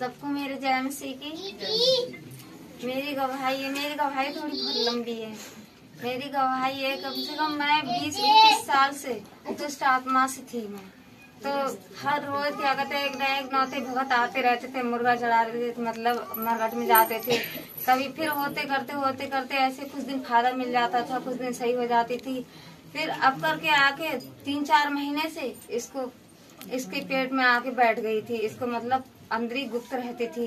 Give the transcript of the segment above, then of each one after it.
सबको मेरे जय मसीह की। मेरी गवाही थोड़ी बहुत लंबी है। मेरी गवाही है, कम से कम मैं 20-21 साल से दुष्ट आत्मा से थी मैं। तो हर रोज क्या कहते हैं, एक नौते भगत आते रहते थे, मुर्गा चढ़ा रहे थे, मतलब मरघट में जाते थे। कभी फिर होते करते ऐसे कुछ दिन फायदा मिल जाता था, कुछ दिन सही हो जाती थी। फिर अब करके आके 3-4 महीने से इसके पेट में आके बैठ गई थी। इसको मतलब अंदरी गुप्त रहती थी।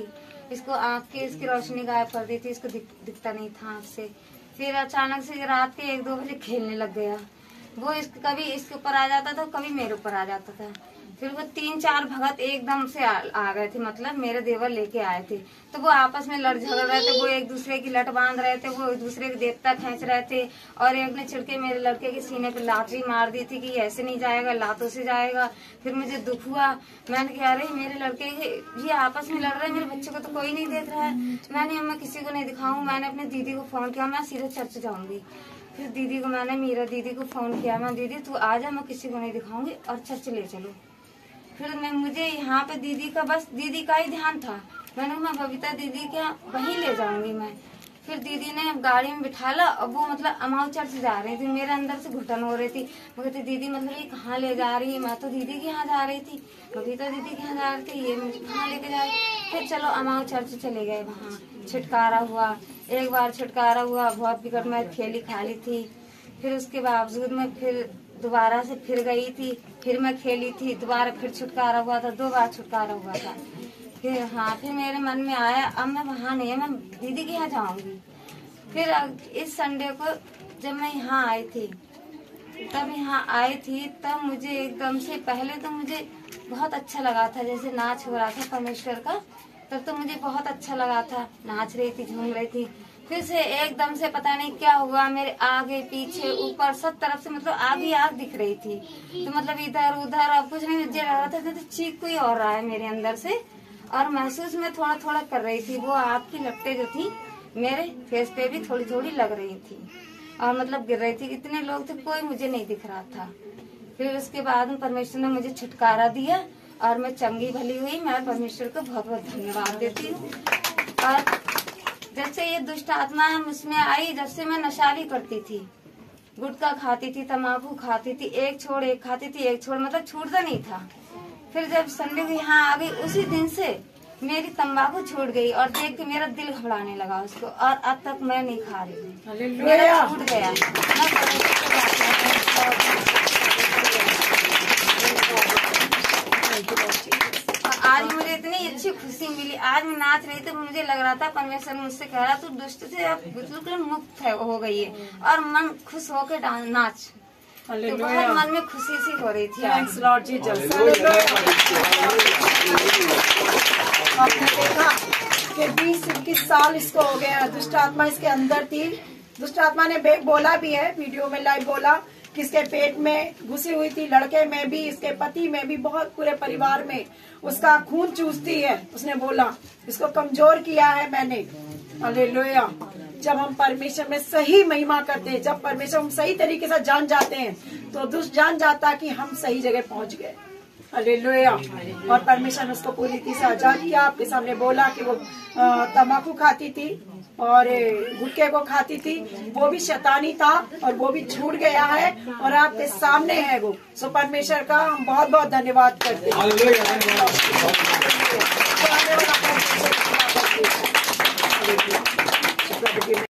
इसको आँख की इसकी रोशनी गायब कर दी थी, इसको दिखता नहीं था आँख से। फिर अचानक से रात के 1-2 बजे खेलने लग गया। वो कभी इसके ऊपर आ जाता था, कभी मेरे ऊपर आ जाता था। फिर वो 3-4 भगत एकदम से आ गए थे, मतलब मेरे देवर लेके आए थे। तो वो आपस में लड़ झगड़ रहे थे, वो एक दूसरे की लट बांध रहे थे, वो एक दूसरे के देवता खींच रहे थे। और एक ने छिड़के मेरे लड़के के सीने पे लाठी मार दी थी कि ऐसे नहीं जाएगा, लातों से जाएगा। फिर मुझे दुख हुआ, मैंने कहा अरे मेरे लड़के ये आपस में लड़ रहे हैं, मेरे बच्चे को तो कोई नहीं देख रहा है। मैं किसी को नहीं दिखाऊं। मैंने अपनी दीदी को फोन किया, मैं सीधे चर्च जाऊंगी। फिर दीदी को मैंने मीरा दीदी को फोन किया, मैं दीदी तू आ जा, मैं किसी को नहीं दिखाऊंगी और चर्च ले चलो। फिर मुझे यहाँ पे दीदी का ही ध्यान था। मैंने मैं बबीता दीदी के वहीं ले जाऊंगी मैं। फिर दीदी ने गाड़ी में बिठाला और वो मतलब अमाउ चर्च जा रही थी। मेरे अंदर से घुटन हो रही थी। वो कहती दीदी मतलब ये कहाँ ले जा रही है? मैं तो दीदी के यहाँ जा रही थी, बबीता दीदी के यहाँ जा रही थी, ये मुझे कहाँ लेके जा रही। फिर चलो अमाउ चर्च चले गए। वहाँ छुटकारा हुआ, एक बार छुटकारा हुआ, बहुत बिगड़ मैं खेली खाली थी। फिर उसके बावजूद में फिर दोबारा से फिर गई थी, फिर मैं खेली थी, दोबारा फिर छुटकारा हुआ था, 2 बार छुटकारा हुआ था। फिर मेरे मन में आया अब मैं वहाँ नहीं, मैं दीदी के यहाँ जाऊंगी। फिर इस संडे को जब मैं यहाँ आई थी, तब मुझे एकदम से पहले तो मुझे बहुत अच्छा लगा था, जैसे नाच हो रहा था परमेश्वर का, तब तो मुझे बहुत अच्छा लगा था। नाच रही थी, झूम रही थी। फिर से एकदम से पता नहीं क्या हुआ, मेरे आगे पीछे ऊपर सब तरफ से मतलब आग दिख रही थी। तो मतलब इधर उधर अब कुछ नहीं लग रहा था, तो चीख कोई और रहा है मेरे अंदर से। और महसूस में थोड़ा थोड़ा कर रही थी। वो आग की लपटें जो थी मेरे फेस पे भी थोड़ी थोड़ी लग रही थी और मतलब गिर रही थी। इतने लोग थे, कोई मुझे नहीं दिख रहा था। फिर उसके बाद परमेश्वर ने मुझे छुटकारा दिया और मैं चंगी भली हुई। मैं परमेश्वर को बहुत बहुत धन्यवाद देती हूँ। और जब से ये दुष्ट आत्मा मुझमें आई, जब से मैं नशाली करती थी, गुटखा खाती थी, तम्बाकू खाती थी, एक छोड़ एक खाती थी, एक छोड़ मतलब छूटता नहीं था। फिर जब संडे को यहाँ आ गई, उसी दिन से मेरी तम्बाकू छूट गई और देख के मेरा दिल घबराने लगा उसको, और अब तक मैं नहीं खा रही हूँ। मेरा छूट गया। आज मुझे इतनी अच्छी खुशी मिली। आज मैं नाच रही थी, मुझे लग रहा था परमेश्वर मुझसे कह रहा तू दुष्ट से अब बिल्कुल मुक्त हो गई है, और मन खुश होकर नाच। तो बहुत मन में खुशी सी हो रही थी। Thanks Lord Jesus. आपने देखा कि 20-21 साल इसको हो गया, दुष्ट आत्मा इसके अंदर थी। दुष्ट आत्मा ने बोला भी है, वीडियो में लाइव बोला कि इसके पेट में घुसी हुई थी, लड़के में भी, इसके पति में भी, बहुत पूरे परिवार में उसका खून चूसती है। उसने बोला इसको कमजोर किया है मैंने। हालेलुया। जब हम परमेश्वर में सही महिमा करते हैं, जब परमेश्वर हम सही तरीके से जान जाते हैं, तो दुष्ट जान जाता कि हम सही जगह पहुंच गए। हालेलुया। और परमेश्वर ने उसको पूरी तरह से आजाद किया। आपके सामने बोला कि वो तम्बाकू खाती थी और गुटखे को खाती थी, वो भी शैतानी था और वो भी छूट गया है और आपके सामने है वो। सो परमेश्वर का हम बहुत बहुत धन्यवाद करते हैं।